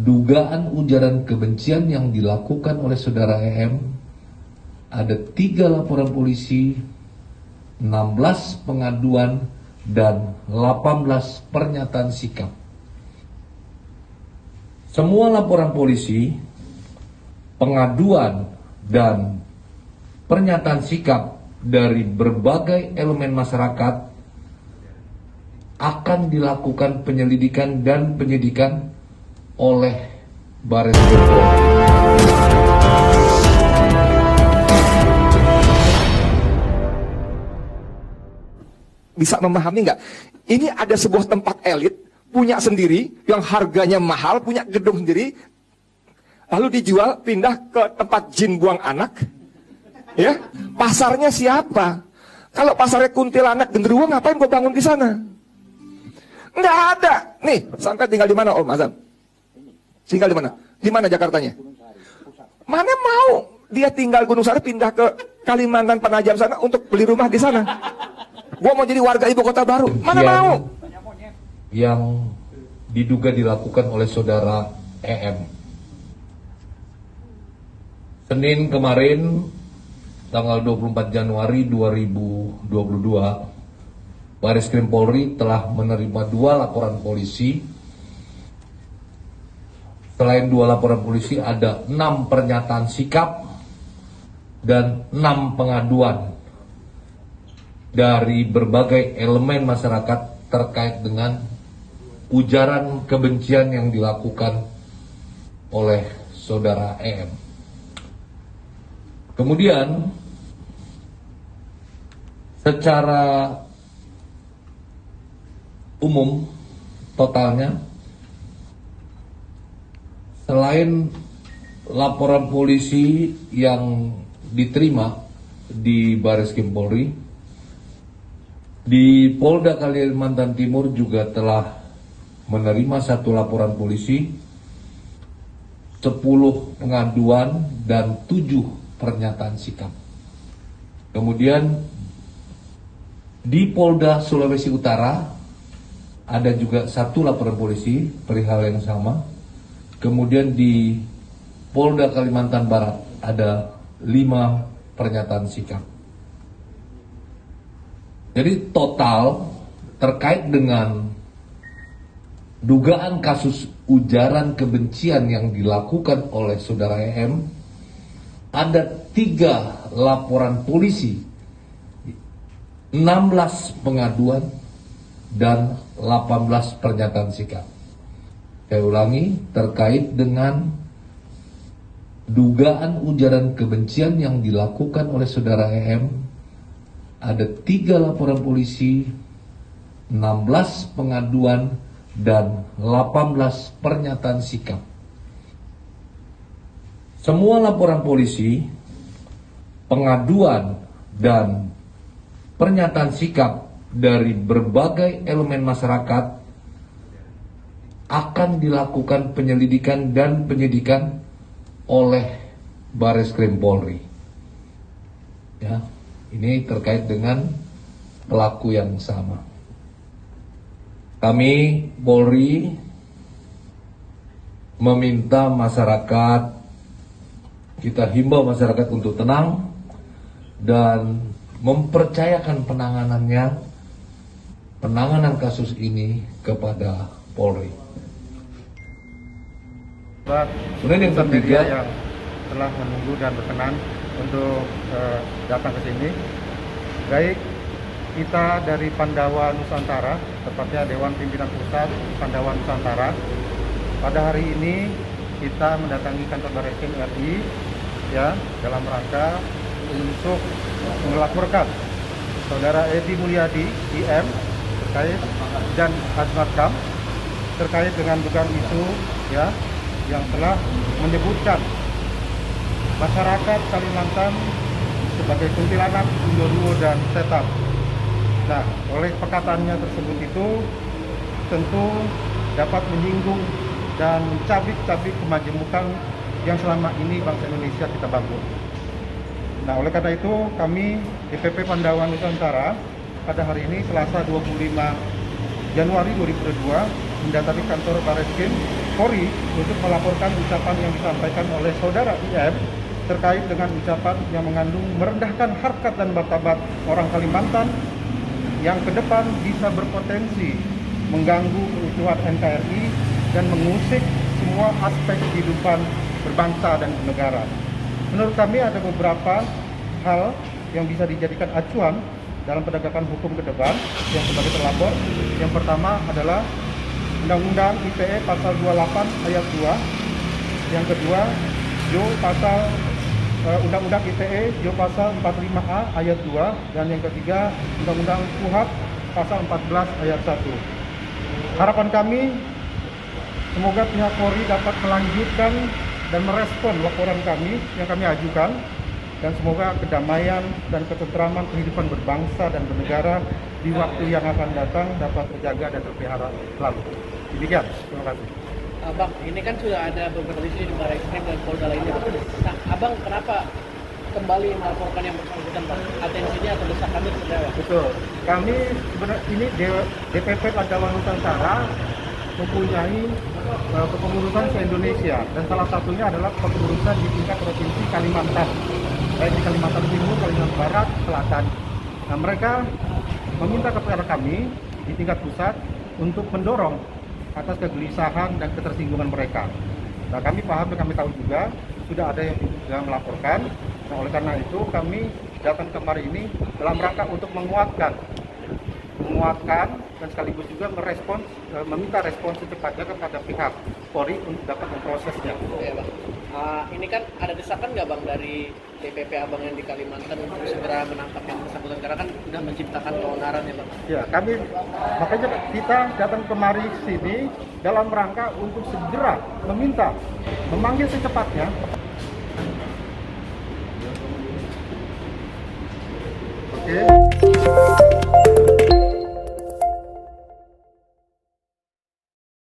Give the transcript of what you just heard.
dugaan ujaran kebencian yang dilakukan oleh saudara EM, ada 3 laporan polisi, 16 pengaduan, dan 18 pernyataan sikap. Semua laporan polisi, pengaduan, dan pernyataan sikap dari berbagai elemen masyarakat akan dilakukan penyelidikan dan penyidikan oleh Baris Krim Polri. Bisa memahami nggak? Ini ada sebuah tempat elit, punya sendiri, yang harganya mahal, punya gedung sendiri, lalu dijual, pindah ke tempat jin buang anak. Ya, pasarnya siapa? Kalau pasarnya kuntilanak genderuwo, ngapain gue bangun di sana? Nggak ada. Nih, sampai tinggal di mana Om Azam? Tinggal di mana? Di mana Jakartanya? Mana mau dia tinggal Gunung Sari pindah ke Kalimantan Penajam sana untuk beli rumah di sana? Gua mau jadi warga ibu kota baru. Mana mau? Yang diduga dilakukan oleh saudara EM. Senin kemarin, tanggal 24 Januari 2022, Baris Krim Polri telah menerima 2 laporan polisi. Selain 2 laporan polisi, ada 6 pernyataan sikap dan 6 pengaduan dari berbagai elemen masyarakat terkait dengan ujaran kebencian yang dilakukan oleh saudara EM. Kemudian, secara umum totalnya, selain laporan polisi yang diterima di Baris Krim Polri, di Polda Kalimantan Timur juga telah menerima 1 laporan polisi, 10 pengaduan, dan 7 pernyataan sikap. Kemudian di Polda Sulawesi Utara ada juga 1 laporan polisi perihal yang sama. Kemudian di Polda Kalimantan Barat ada 5 pernyataan sikap. Jadi total terkait dengan dugaan kasus ujaran kebencian yang dilakukan oleh saudara EM, ada 3 laporan polisi, 16 pengaduan, dan 18 pernyataan sikap. Saya ulangi, terkait dengan dugaan ujaran kebencian yang dilakukan oleh saudara EM, ada 3 laporan polisi, 16 pengaduan, dan 18 pernyataan sikap. Semua laporan polisi, pengaduan, dan pernyataan sikap dari berbagai elemen masyarakat akan dilakukan penyelidikan dan penyidikan oleh Baris Krim Polri. Ya, ini terkait dengan pelaku yang sama. Kami Polri meminta masyarakat, kita himbau masyarakat untuk tenang dan mempercayakan penanganan kasus ini kepada Polri. Kemudian yang ketiga yang telah menunggu dan berkenan untuk datang ke sini, baik kita dari Pandawa Nusantara, tepatnya Dewan Pimpinan Pusat Pandawa Nusantara. Pada hari ini kita mendatangi kantor Baris Krim RI ya dalam rangka untuk melaporkan saudara Edi Mulyadi IM terkait dan Azmat Kam terkait dengan dugaan isu ya yang telah menyebutkan masyarakat Kalimantan sebagai kuntilanak, genderuwo, dan setan. Nah, oleh perkataannya tersebut itu tentu dapat menyinggung dan mencabik-cabik kemajemukan yang selama ini bangsa Indonesia kita bangun. Nah, oleh karena itu kami DPP Pandawa Nusantara pada hari ini Selasa 25 Januari 2022 mendatangi kantor Barreskrim Polri untuk melaporkan ucapan yang disampaikan oleh saudara IM terkait dengan ucapan yang mengandung merendahkan harkat dan martabat orang Kalimantan yang ke depan bisa berpotensi mengganggu keutuhan NKRI dan mengusik semua aspek kehidupan berbangsa dan bernegara. Menurut kami ada beberapa hal yang bisa dijadikan acuan dalam penegakan hukum ke depan yang sebagai terlapor. Yang pertama adalah Undang-Undang ITE pasal 28 ayat 2. Yang kedua, Undang-Undang ITE pasal 45A ayat 2, dan yang ketiga Undang-Undang KUHP pasal 14 ayat 1. Harapan kami semoga pihak Polri dapat melanjutkan dan merespon laporan kami yang kami ajukan, dan semoga kedamaian dan ketentraman kehidupan berbangsa dan bernegara di waktu yang akan datang dapat terjaga dan terpelihara selalu. Demikian, terima kasih. Bang, ini kan sudah ada beberapa isu di Barreskrim dan Polda lainnya. Nah, Abang kenapa kembali melaporkan yang bersangkutan, Bang? Atensinya atau desakannya seperti apa? Betul. Kami sebenarnya ini DPP Pandawa Nusantara mempunyai kepengurusan se-Indonesia, dan salah satunya adalah kepengurusan di tingkat provinsi Kalimantan, baik di Kalimantan Timur, Kalimantan Barat, Selatan. Nah, mereka meminta kepada kami di tingkat pusat untuk mendorong atas kegelisahan dan ketersinggungan mereka. Nah, kami paham dan kami tahu juga sudah ada yang juga melaporkan. Nah, oleh karena itu kami datang kemari ini dalam rangka untuk menguatkan dan sekaligus juga meminta respons secepatnya kepada pihak Polri untuk dapat memprosesnya. Ya, Bang. Ini kan ada desakan nggak, Bang, dari DPP Abang yang di Kalimantan untuk segera menangkap yang bersangkutan, karena kan sudah menciptakan keonaran ya, Bang? Ya, makanya kita datang kemari sini dalam rangka untuk segera memanggil secepatnya. Oke.